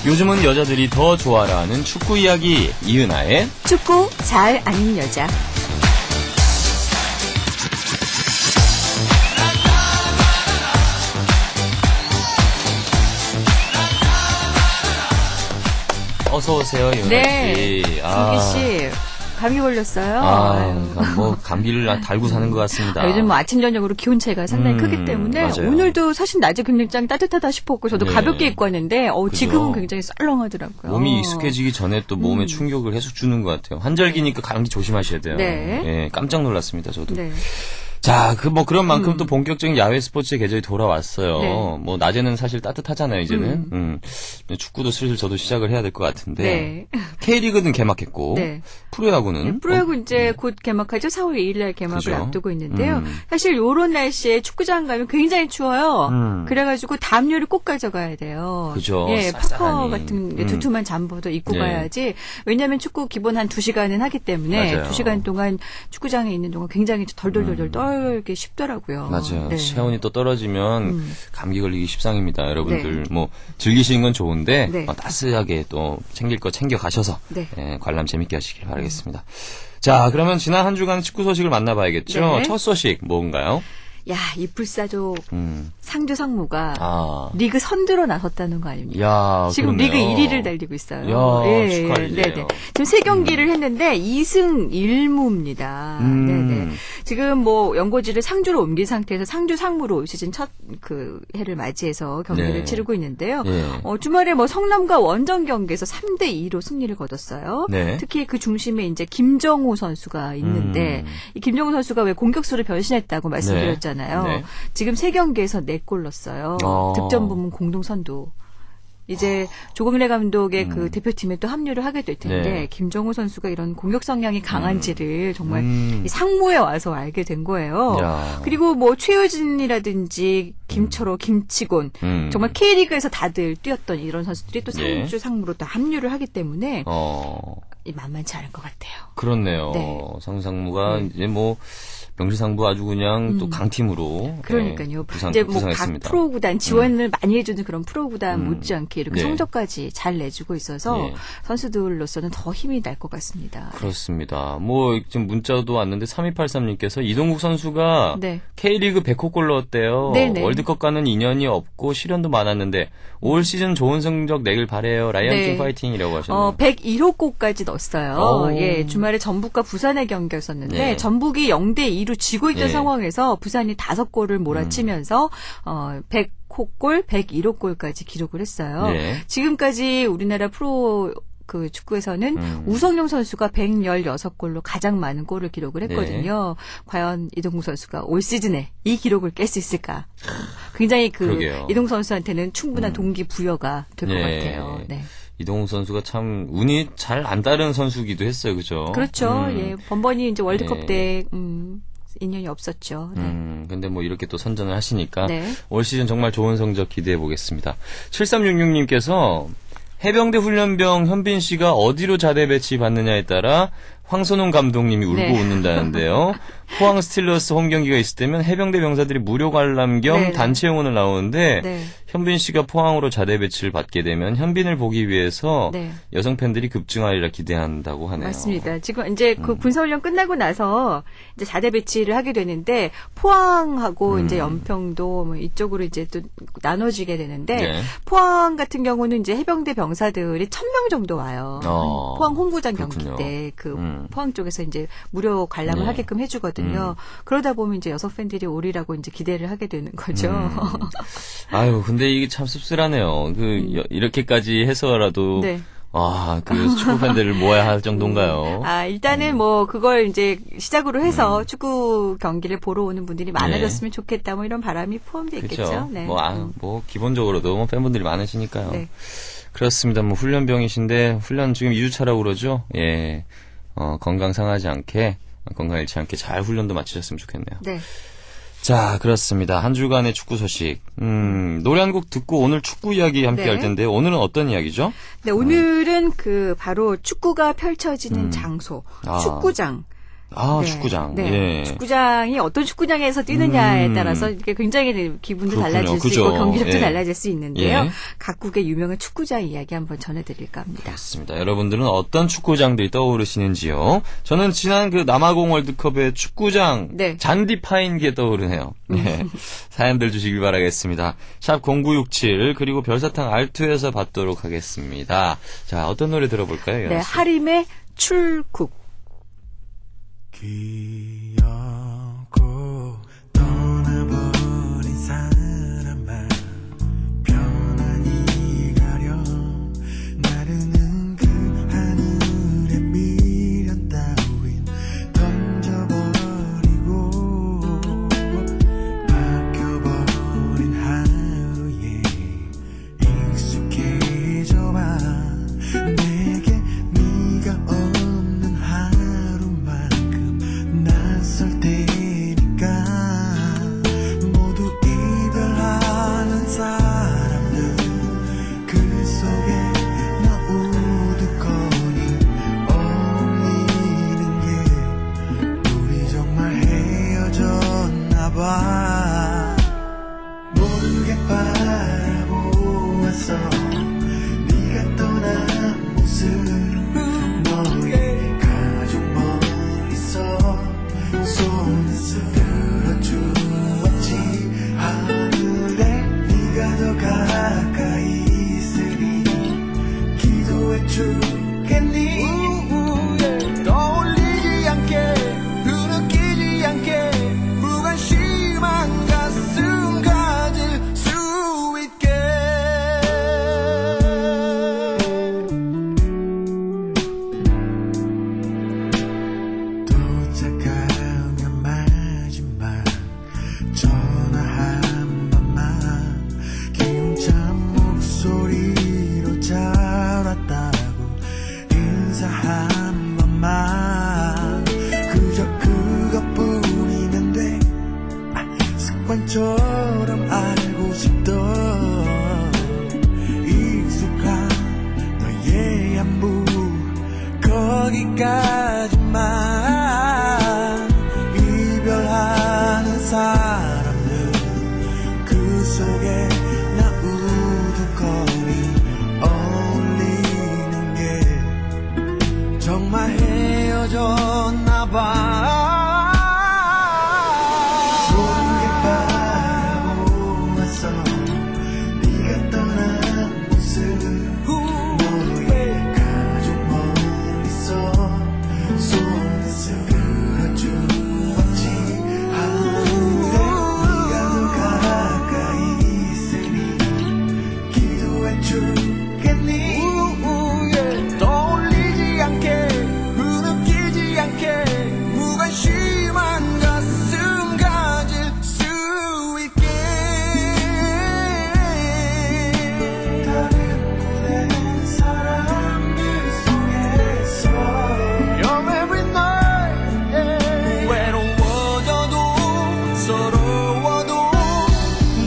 요즘은 여자들이 더 좋아라 하는 축구 이야기, 이은하의 축구 잘 아는 여자. 어서 오세요, 이은하 씨. 네, 김기 씨. 감기 걸렸어요. 감기를 달고 사는 것 같습니다. 요즘 아침 저녁으로 기온 차이가 상당히 크기 때문에 맞아요. 오늘도 사실 낮에 굉장히 따뜻하다 싶었고 저도 가볍게 입고 왔는데 지금은 굉장히 썰렁하더라고요. 몸이 익숙해지기 전에 또 몸에 충격을 계속 주는 것 같아요. 환절기니까 감기 조심하셔야 돼요. 네. 예, 깜짝 놀랐습니다, 저도. 네. 자, 그런 만큼 또 본격적인 야외 스포츠의 계절이 돌아왔어요. 네. 낮에는 사실 따뜻하잖아요, 이제는. 축구도 슬슬 저도 시작을 해야 될 것 같은데. 네. K리그는 개막했고. 네. 프로야구는? 네, 프로야구 이제 곧 개막하죠. 4월 2일날 개막을 그죠? 앞두고 있는데요. 사실 요런 날씨에 축구장 가면 굉장히 추워요. 그래가지고 담요를 꼭 가져가야 돼요. 그죠. 예, 쌀쌀하니. 파커 같은 두툼한 잠버도 입고 네. 가야지. 왜냐하면 축구 기본 한 2시간은 하기 때문에 맞아요. 2시간 동안 축구장에 있는 동안 굉장히 덜덜덜 떨게 쉽더라고요. 맞아요. 네. 체온이 또 떨어지면 감기 걸리기 십상입니다. 여러분들 즐기시는 건 좋은데 네. 따스하게 또 챙길 거 챙겨 가셔서 네. 관람 재밌게 하시길 바라겠습니다. 자, 그러면 지난 한 주간 축구 소식을 만나봐야겠죠. 네. 첫 소식 뭔가요? 야, 이 불사조 상주 상무가 리그 선두로 나섰다는 거 아닙니까? 야, 지금 그렇네요. 리그 1위를 달리고 있어요. 야, 축하드려요. 네네. 지금 3경기를 했는데 2승 1무입니다. 네네. 지금 연고지를 상주로 옮긴 상태에서 상주 상무로 올 시즌 첫 해를 맞이해서 경기를 네. 치르고 있는데요. 예. 주말에 성남과 원정 경기에서 3대2로 승리를 거뒀어요. 네. 특히 그 중심에 이제 김정호 선수가 있는데 이 김정호 선수가 왜 공격수로 변신했다고 말씀드렸잖아요. 네. 지금 3경기에서 4골 넣었어요. 득점 부문 공동 선두. 이제 조광래 감독의 그 대표팀에 또 합류를 하게 될 텐데 네. 김정호 선수가 이런 공격 성향이 강한지를 정말 이 상무에 와서 알게 된 거예요. 야. 그리고 최효진이라든지 김철호, 김치곤 정말 K리그에서 다들 뛰었던 이런 선수들이 또 상주 상무로 또 합류를 하기 때문에 만만치 않을 것 같아요. 그렇네요. 네. 상무가 이제 명실상부 아주 그냥 또 강팀으로 그러니까요. 이제 각 프로 구단 지원을 많이 해주는 그런 프로 구단 못지않게 이렇게 성적까지 잘 내주고 있어서 선수들로서는 더 힘이 날 것 같습니다. 그렇습니다. 지금 문자도 왔는데 3283님께서 이동국 선수가 K리그 100호 넣었대요. 네네. 월드컵 가는 인연이 없고 시련도 많았는데 올 시즌 좋은 성적 내길 바래요. 라이언킹 파이팅이라고 하셨네요. 101호골까지 넣었어요. 예, 주말에 전북과 부산의 경기였었는데 전북이 0대2 지고 있던 상황에서 부산이 5골을 몰아치면서 100호골, 101호골까지 기록을 했어요. 지금까지 우리나라 프로 축구에서는 우성용 선수가 116골로 가장 많은 골을 기록을 했거든요. 과연 이동국 선수가 올 시즌에 이 기록을 깰 수 있을까? 굉장히 이동국 선수한테는 충분한 동기부여가 될 것 같아요. 네. 이동욱 선수가 참 운이 잘 안 따른 선수기도 했어요, 그죠? 그렇죠. 예, 번번이 이제 월드컵 때 인연이 없었죠. 근데 이렇게 또 선전을 하시니까 올 시즌 정말 좋은 성적 기대해 보겠습니다. 7366님께서 해병대 훈련병 현빈 씨가 어디로 자대 배치 받느냐에 따라 황선홍 감독님이 울고 웃는다는데요. 포항 스틸러스 홈 경기가 있을 때면 해병대 병사들이 무료 관람 겸 단체 응원을 나오는데 현빈 씨가 포항으로 자대 배치를 받게 되면 현빈을 보기 위해서 여성 팬들이 급증하리라 기대한다고 하네요. 맞습니다. 지금 이제 군사훈련 끝나고 나서 이제 자대 배치를 하게 되는데 포항하고 이제 연평도 이쪽으로 이제 또 나눠지게 되는데 포항 같은 경우는 이제 해병대 병사들이 1,000명 정도 와요. 포항 홍구장 경기 때 포항 쪽에서 이제 무료 관람을 하게끔 해주거든요. 그러다 보면 이제 여성 팬들이 오리라고 이제 기대를 하게 되는 거죠. 아유, 근데 이게 참 씁쓸하네요. 이렇게까지 해서라도. 축구 팬들을 모아야 할 정도인가요? 일단은 그걸 이제 시작으로 해서 축구 경기를 보러 오는 분들이 많아졌으면 좋겠다. 이런 바람이 포함되어 있겠죠. 네. 기본적으로도 팬분들이 많으시니까요. 네. 그렇습니다. 훈련병이신데 훈련 지금 2주차라고 그러죠? 예. 건강 상하지 않게, 건강 잃지 않게 잘 훈련도 마치셨으면 좋겠네요. 네. 자, 그렇습니다. 한 주간의 축구 소식. 노래 한 곡 듣고 오늘 축구 이야기 함께 할 텐데, 오늘은 어떤 이야기죠? 네, 오늘은 바로 축구가 펼쳐지는 장소, 축구장. 아, 네. 축구장. 네. 예. 축구장이 어떤 축구장에서 뛰느냐에 따라서 이게 굉장히 기분도 그렇군요. 달라질 수 있고 경기력도 예. 달라질 수 있는데요. 예. 각국의 유명한 축구장 이야기 한번 전해드릴까 합니다. 그렇습니다. 여러분들은 어떤 축구장들이 떠오르시는지요? 저는 지난 그 남아공 월드컵의 축구장 네. 잔디 파인 게 떠오르네요. 네. 사연들 주시길 바라겠습니다. 샵 0967 그리고 별사탕 R2에서 받도록 하겠습니다. 자, 어떤 노래 들어볼까요? 네, 하림의 출국. 기억고 떠나버린 사람만 편안히 가려 나르는 그 하늘의 미련 따윈 던져버리고 바뀌어버린 하루에 익숙해져봐 내게 네가 없는 하루만 낯설 테니까 모두 이별하는 사람들 그 속에 나 우두커니 어울리는 게 우리 정말 헤어졌나봐 모르게 바라보았어 네가 떠난 모습 너의 가족 멀리서 손에서 들어주었지 하늘에 네가 더 가까이 있으리 기도해 주겠니 떠올리지 않게 흐느끼지 않게 무관심한 가슴 가질 수 있게 도착하면 마지막 전화 한 번만 기운찬 목소리로 잘 왔다고 인사 한 번만 그저 그것뿐이면 돼 습관처럼 알고 싶던 익숙한 너의 안부 거기까지만 이별하는 사람들 그 속에 나 우두커니 어울리는 게 정말 헤어졌나봐 모르게 바라보았어 네가 떠난 모습 너의 가족 멀리서 손에서 들어주었지 하늘에 네가 더 가까이 있으니 기도해 주겠니 떠올리지 않게 흐느끼지 않게 무관심한 가슴 가질 수 있게 다른 분의 사람들 속에서 You're every night 외로워져도 서러워도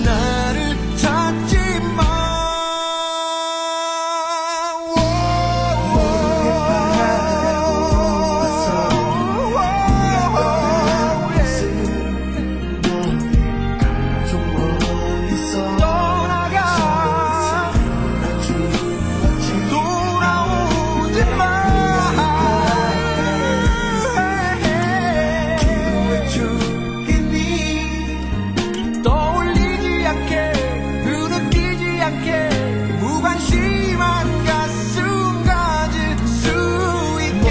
나를 찾지마 모르게 바라보았어 네가 떠난 모습 너의 가족 멀리서 떠나가 들어주었지 돌아오지 마 기도해 주겠니 떠올리지 않게 흐느끼지 않게 무관심한 가슴 가질 수 있게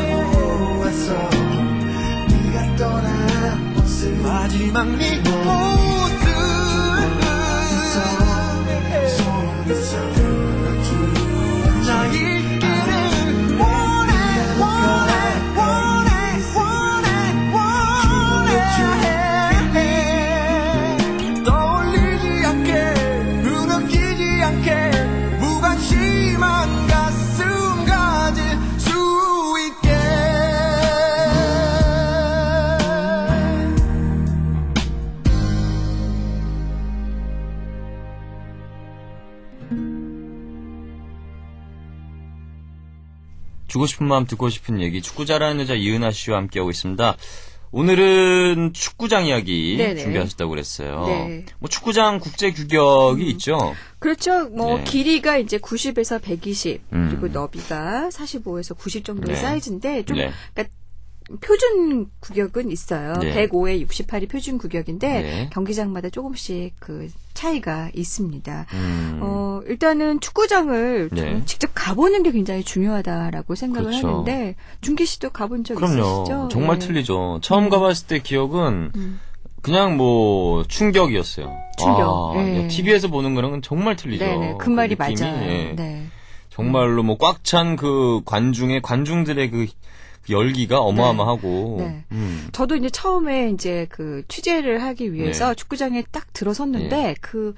바라보았어 네가 떠난 모습 마지막 네 모습 손에서 들어주었지 나 있기를 원해 원해 원해 원해 원해 떠올리지 않게 흐느끼지 않게 무관심한 가슴 가질 수 있게 주고 싶은 마음 듣고 싶은 얘기 축구 잘하는 여자 이은하 씨와 함께하고 있습니다. 오늘은 축구장 이야기 네네. 준비하셨다고 그랬어요. 네. 뭐 축구장 국제 규격이 있죠. 그렇죠. 뭐 네. 길이가 이제 90에서 120 그리고 너비가 45에서 90 정도의 네. 사이즈인데 좀 그러니까 표준 구격은 있어요. 네. 105에 68이 표준 구격인데 네. 경기장마다 조금씩 그 차이가 있습니다. 일단은 축구장을 네. 직접 가보는 게 굉장히 중요하다라고 생각을 그렇죠. 하는데 준기 씨도 가본 적 그럼요. 있으시죠? 정말 네. 틀리죠. 처음 가봤을 때 기억은 그냥 뭐 충격이었어요. 충격. 네. TV에서 보는 거는 정말 틀리죠. 네네. 그 말이 맞아요. 예. 네. 정말로 뭐 꽉 찬 그 관중들의 그 열기가 어마어마하고. 네. 저도 이제 처음에 이제 그 취재를 하기 위해서 네. 축구장에 딱 들어섰는데 네. 그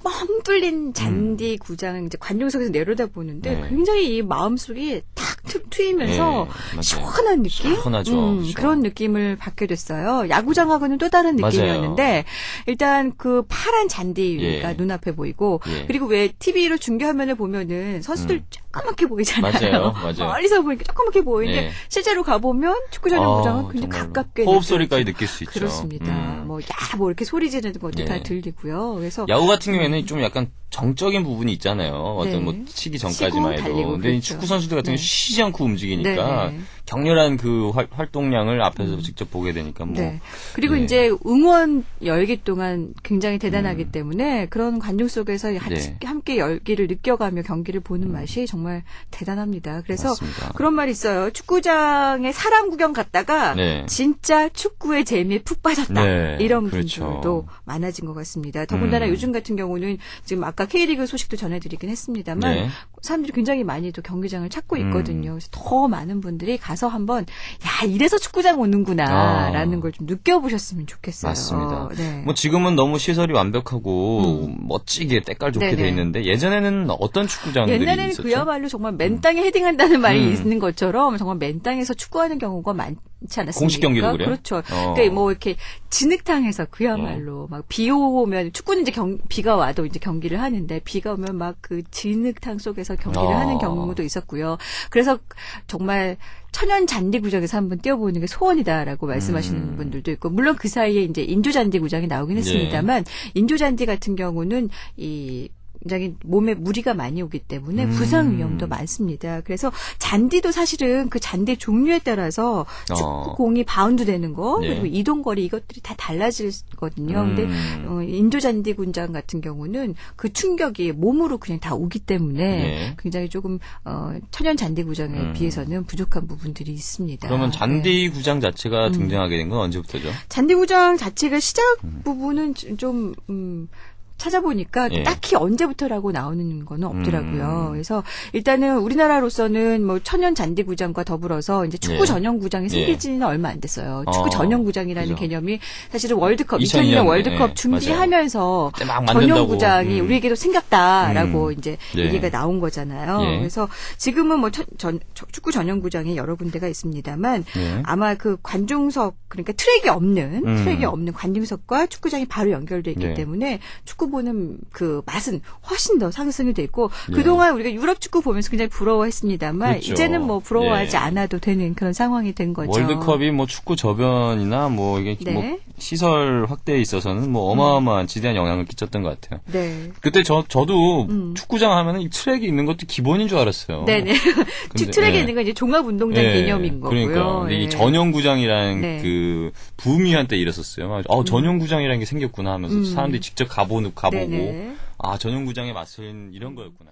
뻥 뚫린 잔디 구장 이제 관중석에서 내려다 보는데 네. 굉장히 이 마음속이 탁 트이면서 네. 시원한 느낌? 시원하죠. 그런 느낌을 받게 됐어요. 야구장하고는 또 다른 느낌이었는데 맞아요. 일단 그 파란 잔디가 눈앞에 보이고 그리고 왜 TV로 중계 화면을 보면은 선수들 조그맣게 보이잖아요. 맞아요. 멀리서 보니까 조그맣게 보이는데 실제로 가보면 축구 전용구장은 굉장히 가깝게 호흡 소리까지 느낄 수 있죠. 그렇습니다. 뭐 이렇게 소리 지르는 것도 다 들리고요. 그래서 야구 같은 경우에는 좀 약간 정적인 부분이 있잖아요. 어떤 뭐 치기 전까지만 해도. 근데 그렇죠. 축구 선수들 같은 경우 쉬지 않고 움직이니까 격렬한 그 활동량을 앞에서 직접 보게 되니까 뭐. 네. 그리고 이제 응원 열기 동안 굉장히 대단하기 때문에 그런 관중 속에서 함께 열기를 느껴가며 경기를 보는 맛이 정말 대단합니다. 그래서 맞습니다. 그런 말이 있어요. 축구장에 사람 구경 갔다가 진짜 축구의 재미에 푹 빠졌다. 이런 분들도 그렇죠. 많아진 것 같습니다. 더군다나 요즘 같은 경우는 지금 아까 K리그 소식도 전해드리긴 했습니다만 사람들이 굉장히 많이 또 경기장을 찾고 있거든요. 그래서 더 많은 분들이 가서 한번 이래서 축구장 오는구나라는 걸 좀 느껴보셨으면 좋겠어요. 맞습니다. 네. 뭐 지금은 너무 시설이 완벽하고 멋지게 때깔 좋게 돼 있는데 예전에는 어떤 축구장들이 옛날에는 있었죠? 그야말로 정말 맨 땅에 헤딩한다는 말이 있는 것처럼 정말 맨 땅에서 축구하는 경우가 많지 않았습니까? 공식 경기도 그래요? 그렇죠. 그러니까 뭐 이렇게 진흙탕에서 그야말로 막 비 오면 축구는 이제 비가 와도 이제 경기를 하는데 비가 오면 막 그 진흙탕 속에서 경기를 하는 경우도 있었고요. 그래서 정말 천연 잔디 구장에서 한번 뛰어보는 게 소원이다라고 말씀하시는 분들도 있고 물론 그 사이에 이제 인조 잔디 구장이 나오긴 했습니다만 인조 잔디 같은 경우는 굉장히 몸에 무리가 많이 오기 때문에 부상 위험도 많습니다. 그래서 잔디도 사실은 그 잔디 종류에 따라서 축구공이 바운드 되는 거 그리고 이동거리 이것들이 다 달라지거든요. 근데 인조 잔디 구장 같은 경우는 그 충격이 몸으로 그냥 다 오기 때문에 굉장히 조금 천연 잔디 구장에 비해서는 부족한 부분들이 있습니다. 그러면 잔디 구장 자체가 등장하게 된 건 언제부터죠? 잔디 구장 자체가 시작 부분은 좀 찾아보니까 딱히 언제부터라고 나오는 거는 없더라고요. 그래서 일단은 우리나라로서는 뭐 천연 잔디 구장과 더불어서 이제 축구 전용 구장이 생기지는 얼마 안 됐어요. 축구 전용 구장이라는 개념이 사실은 월드컵 2002년 월드컵 준비하면서 전용 구장이 우리에게도 생겼다라고 이제 얘기가 나온 거잖아요. 그래서 지금은 뭐 축구 전용 구장이 여러 군데가 있습니다만 아마 그 관중석 그러니까 트랙이 없는 관중석과 축구장이 바로 연결돼 있기 때문에 축구 보는 그 맛은 훨씬 더 상승이 돼 있고 그동안 우리가 유럽 축구 보면서 굉장히 부러워했습니다만 그렇죠. 이제는 뭐 부러워하지 않아도 되는 그런 상황이 된 거죠. 월드컵이 뭐 축구 저변이나 뭐 이게 뭐 시설 확대에 있어서는 뭐 어마어마한 지대한 영향을 끼쳤던 것 같아요. 그때 저도 축구장 하면은 이 트랙이 있는 것도 기본인 줄 알았어요. 네네. 트랙에 있는 건 이제 종합운동장 개념인 거고요. 그러니까 근데 이 전용구장이라는 그 붐이 한때 일었었어요. 전용구장이라는 게 생겼구나 하면서 사람들이 직접 가보고 전용구장의 맛은 이런 거였구나.